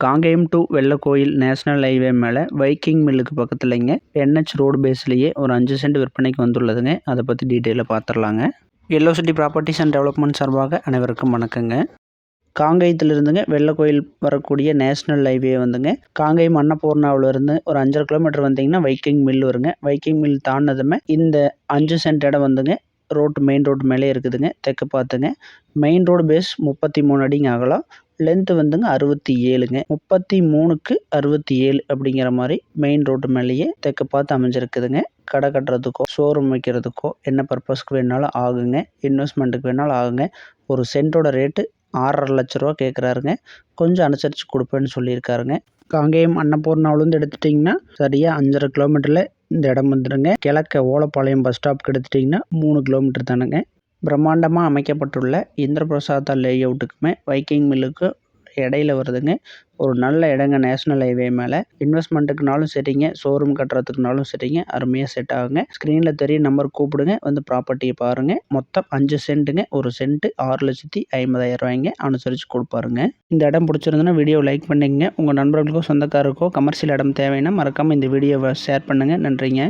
Kangeyam to Vellakoil national highway மேலே Viking மில்லுக்கு பக்கத்துலைங்க NH road பேஸ்லேயே ஒரு 5 சென்ட் விற்பனைக்கு வந்துள்ளதுங்க. அதை பற்றி டீட்டெயிலாக பார்த்துடலாங்க. Yellow city properties and development சார்பாக அனைவருக்கும் வணக்கங்க. காங்கேயத்திலிருந்துங்க வெள்ளக்கோயில் வரக்கூடிய நேஷனல் ஹைவே வந்துங்க காங்கேயம் அன்னபூர்ணாவிலிருந்து ஒரு 5.5 கிலோமீட்டர் வந்தீங்கன்னா வைக்கிங் மில் வருங்க. வைக்கிங் மில் தாண்டினதுமே இந்த 5 சென்ட் இடம் வந்துங்க மெயின் ரோடு மேலே இருக்குதுங்க. தெற்கு பார்த்துங்க. மெயின் ரோடு பேஸ் 33 அடிங்க அகலம். லென்த்து வந்துங்க 67ங்க. 33க்கு 67 அப்படிங்கிற மாதிரி மெயின் ரோடு மேலேயே தெற்கு பார்த்து அமைஞ்சிருக்குதுங்க. கடை கட்டுறதுக்கோ ஷோரூம் வைக்கிறதுக்கோ என்ன பர்பஸ்க்கு வேணாலும் ஆகுங்க. இன்வெஸ்ட்மெண்ட்டுக்கு வேணாலும் ஆகுங்க. ஒரு சென்ட்டோட ரேட்டு 6.5 லட்ச ரூபா கேட்குறாருங்க. கொஞ்சம் அனுசரித்து கொடுப்பேன்னு சொல்லியிருக்காருங்க. காங்கேயம் அன்னபூர்ணாவிலேருந்து எடுத்துட்டிங்கன்னா சரியாக 5.5 கிலோமீட்டரில் இந்த இடம் வந்துடுங்க. கிழக்க ஓலப்பாளையம் பஸ் ஸ்டாப்புக்கு எடுத்துட்டிங்கன்னா 3 கிலோமீட்டர் தானுங்க. பிரம்மாண்டமாக அமைக்கப்பட்டுள்ள இந்திரபிரசாதா லேஅவுட்டுக்குமே வைக்கிங் மில்லுக்கு இடையில வருதுங்க. ஒரு நல்ல இடங்க நேஷனல் ஹைவே மேலே. இன்வெஸ்ட்மெண்ட்டுக்குனாலும் சரிங்க, ஷோரூம் கட்டுறதுக்குனாலும் சரிங்க, அருமையாக செட் ஆகுங்க. ஸ்க்ரீனில் தெரிய நம்பர் கூப்பிடுங்க, வந்து ப்ராப்பர்ட்டியை பாருங்கள். மொத்தம் 5 சென்ட்டுங்க. ஒரு சென்ட்டு 6,50,000 ரூபாய்ங்க. அனுசரித்து கொடுப்பாருங்க. இந்த இடம் பிடிச்சிருந்துன்னா வீடியோ லைக் பண்ணிக்கங்க. உங்கள் நண்பர்களுக்கோ சொந்தக்காரருக்கோ கமர்ஷியல் இடம் தேவைன்னா மறக்காமல் இந்த வீடியோவை ஷேர் பண்ணுங்கள். நன்றிங்க.